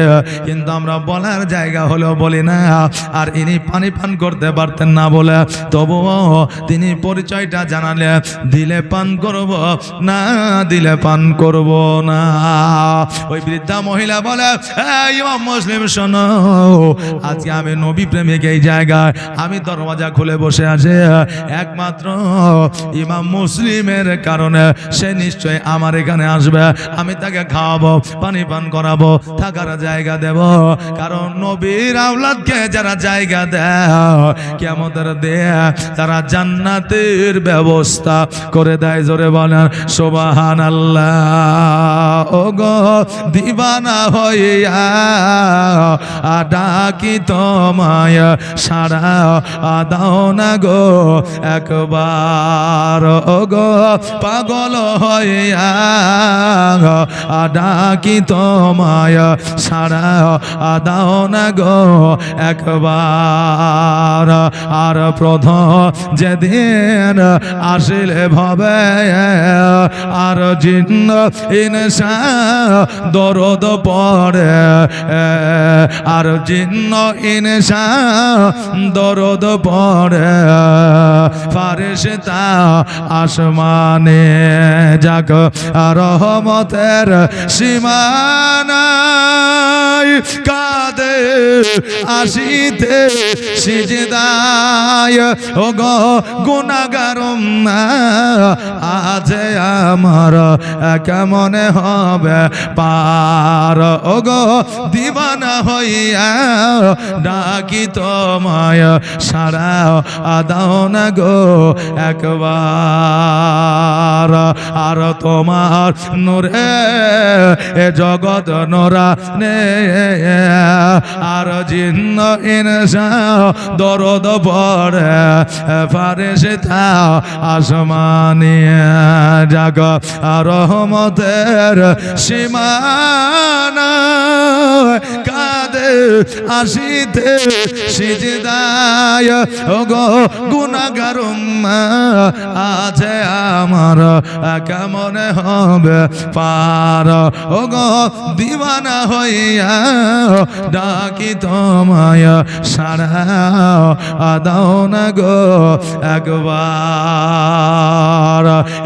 কিন্তু আমরা বলার জায়গা হলেও বলি না। আর ইনি পানি পান করতে পারতেন না বলে তবুও তিনি পরিচয়টা জানালে দিলে পান করব, না দিলে পান করব না। ওই বৃদ্ধা মহিলা বলে ইমাম মুসলিম শোনো, আজকে আমি নবী প্রেমিক, এই জায়গায় আমি দরওয়াজা খুলে বসে আছে একমাত্র ইমাম মুসলিমের কারণে, সে নিশ্চয় আমার এখানে আসবে, আমি তাকে খাওয়াবো, পানি পান করাবো, থাকার জায়গা দেব। কারণ নবীর আওলাদকে যারা জায়গা দেয় কিয়ামতের দেয় তারা জান্নাতের ব্যবস্থা করে দেয়, জোরে বলেন সুবহানাল্লাহ। ও গো দিবানা হইয়া ডাকি তোমায় সারা দাও না গো একবার, ও গো পাগল হইয়া ডাকি তোমায় সারা দাও না গো একবার। আর প্রথম যেদিন আসিলে ভবে আর জিন্ন ইনসা দরদ পড়ে, আর জিন্ন ইনসা দরদ পড়ে, ফারেশতা আসমানে যাক রহমতের সীমানায় কাঁদে আসিতে সিজদায়, ও গো গুনাহগার আজ আমার কেমনে হবে পার, ও গো দিবানা হইয়া ডাকি তোমায় সারা দাও না গো একবার। আর তোমার নূরে এ জগৎ নোরা নে, আর জিন্ন ইনসা দরদ পড়ে, ফারেশতা আসমানে জাগ রহমতের সীমানা কাঁদে আসিতে সিজদায়, ও গো গুনাহগার আছে আমার কেমনে হবে পার, ও গো দিবানা হইয়া ডাকি তোমায় সারা দাও না গো একবার।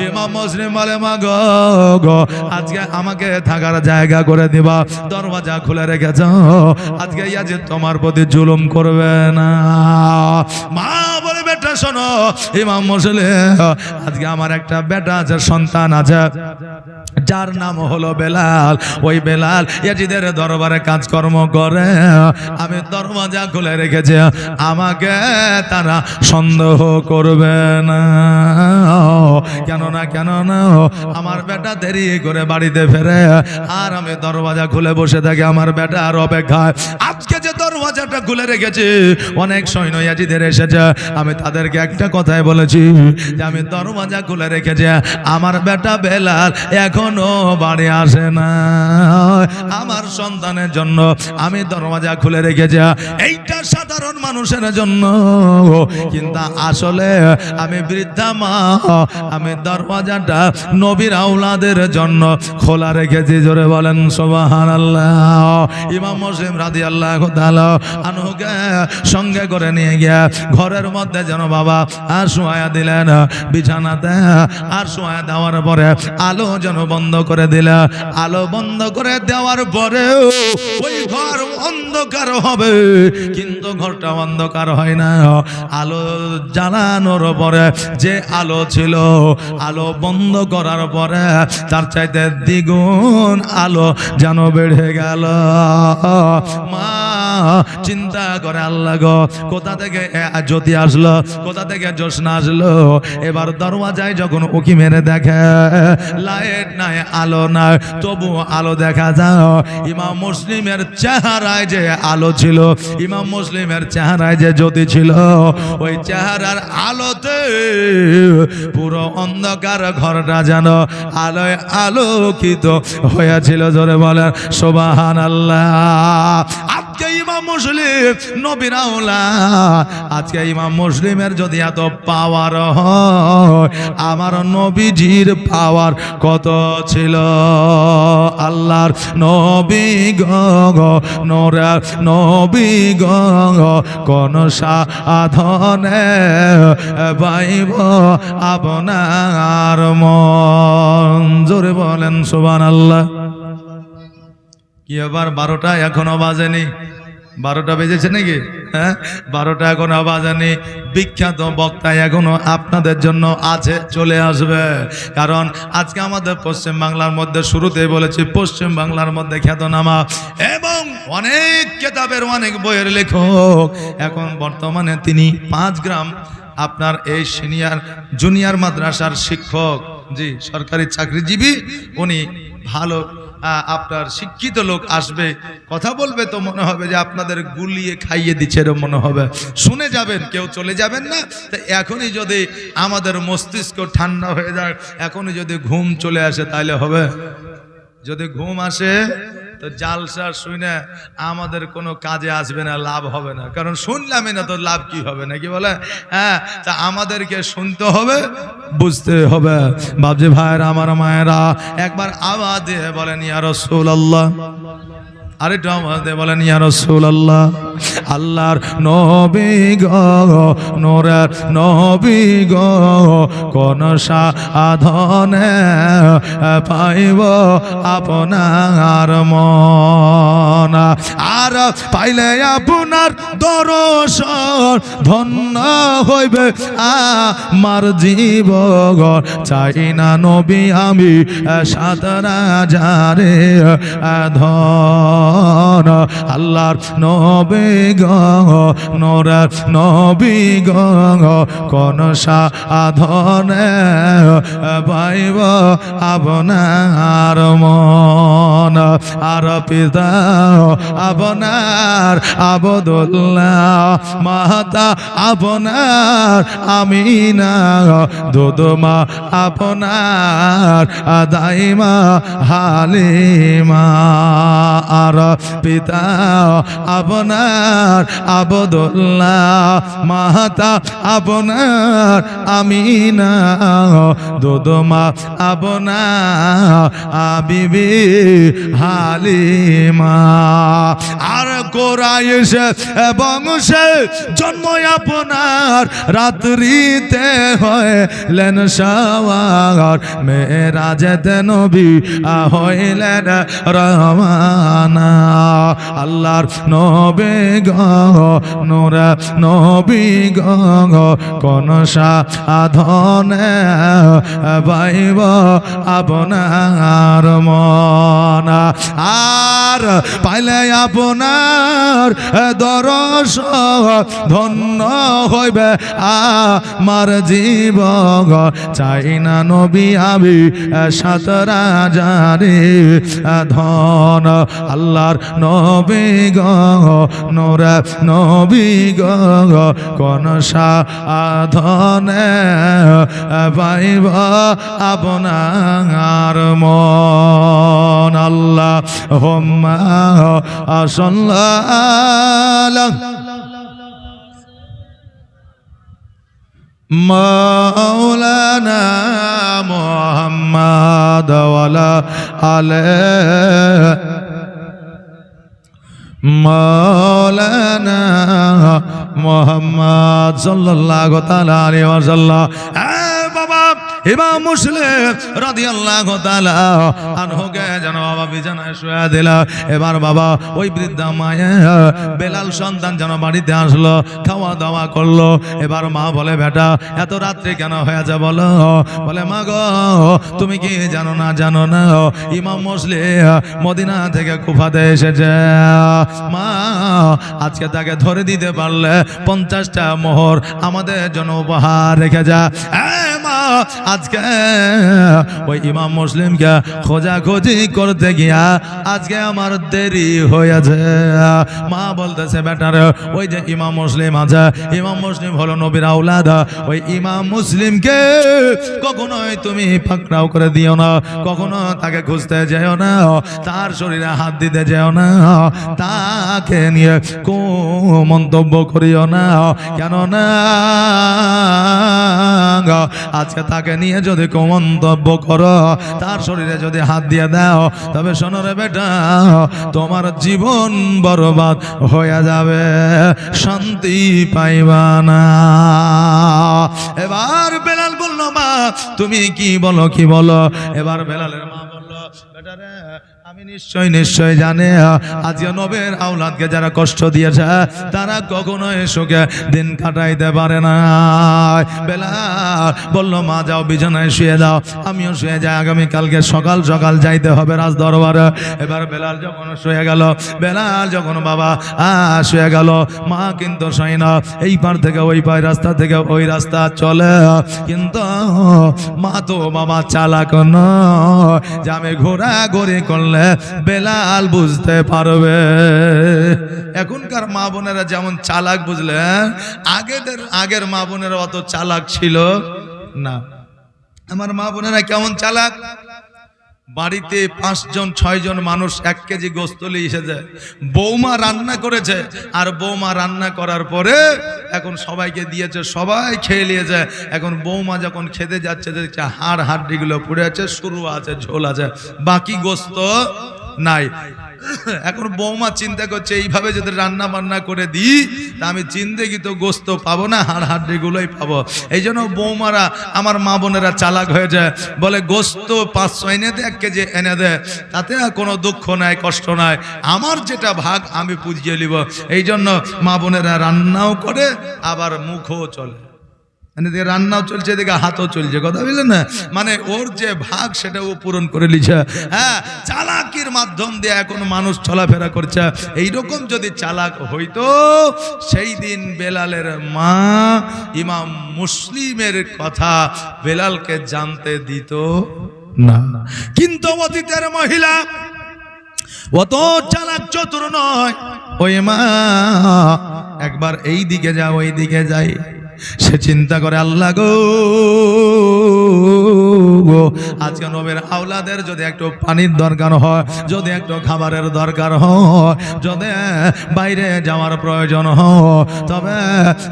ইমাম মুসলিম বলে মা গো আজকে আমাকে থাকার জায়গা করে দিবা, দরওয়াজা খুলে রেখেছ, আজকে ইয়াজিদ তোমার প্রতি জুলুম করবে না। মা বলে বেটা শোনো ইমাম মুসলিম, আজকে আমার একটা বেটা আছে, সন্তান আছে, যার নাম হলো বেলাল। ওই বেলাল ইয়াজিদের দরবারে কাজকর্ম করে, আমি দরওয়াজা খুলে রেখেছি, আমাকে তারা সন্দেহ করবে না। কেন না আমার বেটা দেরি করে বাড়িতে ফেরে, আর আমি দরওয়াজা খুলে বসে থাকি আমার বেটার অপেক্ষায়। আজকে যে দরওয়াজা দরওয়াজাটা খুলে রেখেছি। অনেক সৈন্য ইয়াজিদের এসেছে, আমি তাদেরকে একটা কথাই বলেছি যে আমি দরওয়াজা খুলে রেখেছি, আমার বেটা বেলাল এখনো বাড়ি আসে না, আমার সন্তানের জন্য আমি দরওয়াজা খুলে রেখেছি। এইটা সাধারণ মানুষের জন্য, কিন্তু আসলে আমি বৃদ্ধা মা, আমি দরওয়াজাটা নবীর আওলাদের জন্য খোলা রেখেছি। জোরে বলেন সুবহানাল্লাহ। ইমাম মুসলিম রাদিয়াল্লাহু তাআলা আনহুকে সঙ্গে করে নিয়ে গিয়া ঘরের মধ্যে যেন বাবা আর শোয়া দিলেন বিছানাতে, আর শোয়া দেওয়ার পরে আলো যেন বন্ধ করে দিলা। আলো বন্ধ করে দেওয়ার পরে ওই ঘর অন্ধকার হবে, কিন্তু ঘরটা অন্ধকার হয় না। আলো জ্বালানোর পরে যে আলো ছিল, আলো বন্ধ করার পরে তার চাইতে দ্বিগুণ আলো যেন বেড়ে গেল। মা চিন্তা করে, আল্লাহ গো, কোথা থেকে জ্যোতি আসলো, কোথা থেকে জ্যোৎস্না আসলো। এবার দরওয়াজায় যখন উকি মেরে দেখে লাইট নাই, আলো নাই, তবু আলো দেখা যায়। ইমাম মুসলিমের চেহারায় যে আলো ছিল, ইমাম মুসলিমের চেহারায় যে জ্যোতি ছিল, ওই চেহারার আলোতে পুরো অন্ধকার ঘরটা যেন আলোয় আলোকিত হয়েছিল। জোরে বলেন সুবহানাল্লাহ। আজকে ইমাম মুসলিম নবীর আওলাদ, আজকে ইমাম মুসলিমের যদি এত পাওয়ার হয়, আমার নবীজির পাওয়ার কত ছিল। আল্লাহর নবী গো, নূরের নবী গো, কোন সাধনে পাইব আপনার মন। জোরে বলেন সুবহানাল্লাহ। কি আবার 12টা এখনো বাজেনি? 12টা বেজেছে নাকি? হ্যাঁ, 12টা এখনো বাজেনি। বিখ্যাত বক্তা এখনো আপনাদের জন্য আছে, চলে আসবে। কারণ আজকে আমাদের পশ্চিম বাংলার মধ্যে, শুরুতেই বলেছি, পশ্চিম বাংলার মধ্যে খ্যাতনামা এবং অনেক কেতাবের, অনেক বইয়ের লেখক, এখন বর্তমানে তিনি 5 গ্রাম আপনার এই সিনিয়র জুনিয়র মাদ্রাসার শিক্ষক, জি, সরকারি চাকরিজীবী। উনি ভালো আপনার শিক্ষিত লোক আসবে, কথা বলবে, তো মনে হবে যে আপনাদের গুলিয়ে খাইয়ে দিচ্ছে, এরকম মনে হবে। শুনে যাবেন, কেউ চলে যাবেন না। তো এখনই যদি আমাদের মস্তিষ্ক ঠান্ডা হয়ে যায়, এখনই যদি ঘুম চলে আসে, তাহলে হবে? যদি ঘুম আসে তো জালসা শুনে আমাদের কোনো কাজে আসবে না, লাভ হবে না। কারণ শুনলামই না তো লাভ কি হবে, নাকি বলে? হ্যাঁ, তা আমাদেরকে শুনতে হবে, বুঝতে হবে। বাবজি ভাইরা, আমার মায়েরা, একবার আওয়াজ দিয়ে বলেন ইয়া রাসূলুল্লাহ। আরেকটু আওয়াজ দিয়ে বলেন ইয়া রাসূলুল্লাহ। আল্লাহর নবী গো, নূরের নবী গো, কোন সাধনে পাইব আপনার মন, আর পাইলে আপনার দর্শন ধন্য হইবে আমার জীবন। চাই না নবী আমি 7 রাজারে ধন। আল্লাহর নবী গো, নূরের নবী গো, কোন সাধনে পাইব আপনার মন, আর পিতা আপনার আবদুল্লাহ, মাতা আপনার আমিনা, দুধমা আপনার দাইমা হালিমা, আর পিতা আপনার আবদুল্লাহ, মাতা আপনার আমিনা, দুধমা আপনার বিবি হালিমা। আর কোরাইশে বংশে জন্ম আপনার, রাত্রিতে হইলেন সওয়ার, মেরাজেতে নবী হইলেন রওয়ানা। আল্লাহর নবী গো, নূরের নবী গো, কোন সাধনে পাইব আপনার মন আর পাইলে আপনার দর্শন ধন্য হইবে আমার জীবন চাই না নবী আমি সাত রাজারে ধন আল্লাহর নবী গো নোরা নবী গো কোন সাধনে পাইব আপনার মন আল্লাহুম্মা সাল্লাল্লাহু মাওলানা মুহাম্মদ ওয়ালা আলিহি মাওলানা মুহাম্মদ সাল্লাল্লাহু তাআলা আলাইহি ওয়াসাল্লাম। বাবা ইমাম মুসলিম রাদিয়াল্লাহু তাআলা আনহুকে যেন বাবা বিছানায় শুয়ে দিল। এবার বাবা ওই বৃদ্ধা মায়ে বেলাল সন্তান যেন বাড়িতে আসলো, খাওয়া দাওয়া করলো। এবার মা বলে বেটা এত রাত্রে কেন হয়েছে বলো? বলে মা গো তুমি কি জানো না ইমাম মুসলিম মদিনা থেকে কুফাতে এসেছে। মা আজকে তাকে ধরে দিতে পারলে 50টা মোহর আমাদের জন্য উপহার রেখে যা। মা আজকে ওই ইমাম মুসলিমকে খোঁজাখুঁজি করতে গিয়া আজকে আমার দেরি হয়েছে। মা বলতেছে বেটার ওই যে ইমাম মুসলিম আছে, ইমাম মুসলিম হলো নবীর আওলাদ, ওই ইমাম মুসলিমকে কখনোই তুমি পাকড়াও করে দিও না, কখনো তাকে খুঁজতে যেও না, তার শরীরে হাত দিতে যেও না, তাকে নিয়ে মন্তব্য করিও না। কেন না আজকে তাকে নিয়ে যদি মন্তব্য করো, তার শরীরে যদি হাত দিয়ে দাও, তবে শোনো রে বেটা তোমার জীবন বরবাদ হয়ে যাবে, শান্তি পাইবা না। এবার বেলাল বলল মা তুমি কি বলো? এবার বেলালের মা বলল বেটা রে আমি নিশ্চয় জানে আজকে নবীর আওলাদকে যারা কষ্ট দিয়েছে তারা কখনোই সুখে দিন কাটাইতে পারে না। বেলাল বলল মা যাও বিছানায় শুয়ে দাও, আমিও শুয়ে যাই, আগামী কালকে সকাল যাইতে হবে রাজ দরবারে। এবার বেলাল যখন শুয়ে গেল, বেলাল যখন বাবা শুয়ে গেল, মা কিন্তু শোয় না, এই পার থেকে ওই পার, রাস্তা থেকে ওই রাস্তা চলে। কিন্তু মা তো বাবা চালাক নয় যে আমি ঘোরাঘুরি করলে বেলাল বুঝতে পারবে। এখনকার মা বোনেরা যেমন চালাক বুঝলেন, আগের মা বোনেরা অত চালাক ছিল না। আমার মা বোনেরা কেমন চালাক, বাড়িতে 5 জন 6 জন মানুষ 1 কেজি গোস্ত নিয়ে এসেছে, বৌমা রান্না করেছে, আর বৌমা রান্না করার পরে এখন সবাইকে দিয়েছে, সবাই খেয়ে নিয়েছে। এখন বৌমা যখন খেতে যাচ্ছে দেখছে হাড় হাড্ডিগুলো পড়ে আছে, শুরু আছে, ঝোল আছে, বাকি গোস্ত নাই। এখন বৌমা চিন্তা করছে এইভাবে যদি রান্না বান্না করে দিই তা আমি জিন্দেগি তো গোস্ত পাবো না, হাড় হাড্ডিগুলোই পাবো। এই জন্য বৌমারা আমার মা বোনেরা চালাক হয়ে যায়, বলে গোস্ত 500 এনে দে, 1 কেজি এনে দে, তাতে কোনো দুঃখ নাই, কষ্ট নাই, আমার যেটা ভাগ আমি পুজিয়ে নিব। এই জন্য মা বোনেরা রান্নাও করে আবার মুখও চলে, এদিকে রান্নাও চলছে, এদিকে হাতও চলছে, কথা বুঝলেন না? মানে ওর যে ভাগ সেটা ও পূরণ করে নিছে। হ্যাঁ, চালাকির মাধ্যম দিয়ে এখন মানুষ চলাফেরা করছে। এইরকম যদি চালাক হইতো সেই দিন বেলালের মা ইমাম মুসলিমের কথা বেলালকে জানতে দিত না। কিন্তু অতীতের মহিলা অত চালাক চতুর নয়। ওই মা একবার এই দিকে যা ওই দিকে যাই, সে চিন্তা করে আল্লাহ গো আজকে নবীর আওলাদের যদি একটু পানির দরকার হয়, যদি একটু খাবারের দরকার হয়, যদি বাইরে যাওয়ার প্রয়োজন হয়, তবে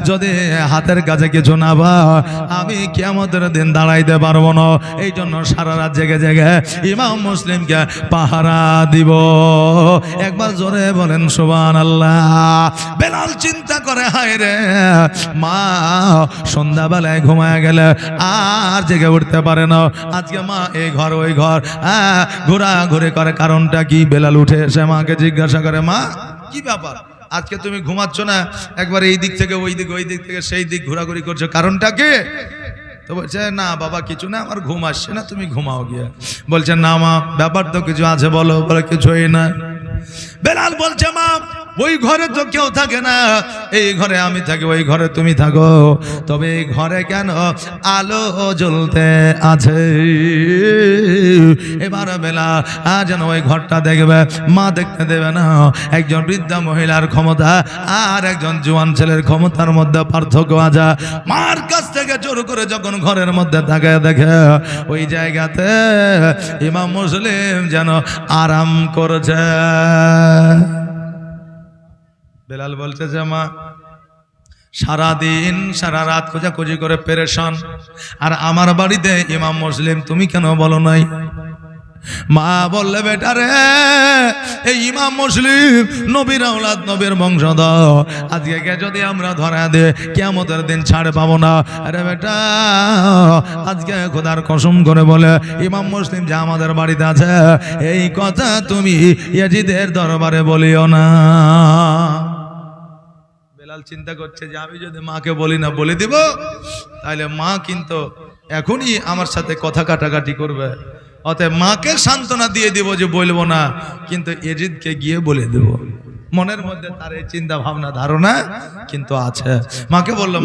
যদি হাতের কাছে কিছু না পায় আমি কিয়ামতের দিন দাঁড়াইতে পারবো না। এই জন্য সারা রাত জেগে জেগে ইমাম মুসলিমকে পাহারা দিব। একবার জোরে বলেন সুবহানাল্লাহ। বেলাল চিন্তা করে হায় রে মা সন্ধ্যাবেলায় ঘুমায় গেলে আর জেগে উঠতে পারে না। আজকে মা এই ঘর ওই ঘর ঘোরাঘুরি করে, কারণটা কি? বেলাল উঠে এসে মাকে জিজ্ঞাসা করে মা কি ব্যাপার, আজকে তুমি ঘুমাচ্ছ না, একবার এই দিক থেকে ওই দিক, ওই দিক থেকে সেই দিক ঘোরাঘুরি করছো, কারণটা কি? তো তো বলছে না বাবা কিছু না, আমার ঘুম আসছে না, তুমি ঘুমাও গিয়ে। বলছে না মা ব্যাপার তো কিছু আছে, বলো। বলে কিছুই না। বেলাল বলছে মা ওই ঘরে তো কেউ থাকে না, এই ঘরে আমি থাকি, ওই ঘরে তুমি থাকো, তবে এই ঘরে কেন আলো জ্বলতে আছে। এবার বেলাল যেন ওই ঘরটা দেখবে, মা দেখতে দেবে না। একজন বৃদ্ধা মহিলার ক্ষমতা আর একজন জোয়ান ছেলের ক্ষমতার মধ্যে পার্থক্য আছে। মার কাছ থেকে জোর করে যখন ঘরের মধ্যে থাকে, দেখে ওই জায়গাতে ইমাম মুসলিম যেন আরাম করেছে। বেলাল বলছে যে মা সারাদিন সারা রাত খোঁজাখুঁজি করে পেরেশান, আর আমার বাড়িতে ইমাম মুসলিম তুমি কেন বলো নাই? মা বললে বেটা রে, এই ইমাম মুসলিম নবীর আওলাদ, নবীর বংশধর, আজকে যদি আমরা ধরা দে কিয়ামতের দিন ছাড় পাবো না। আরে বেটা আজকে খোদার কসম করে বলে ইমাম মুসলিম যে আমাদের বাড়িতে আছে, এই কথা তুমি ইয়াজিদের দরবারে বলিও না। বেলাল চিন্তা করছে যে আমি যদি মাকে বলি না, বলে দিব, তাহলে মা কিন্তু এখনই আমার সাথে কথা কাটাকাটি করবে। অতএব মাকে সান্ত্বনা দিয়ে দিব যে বলবো না, কিন্তু ইয়াজিদকে গিয়ে বলে দেব। মনের মধ্যে তার এই চিন্তা ভাবনা ধারণা কিন্তু আছে। মাকে বললাম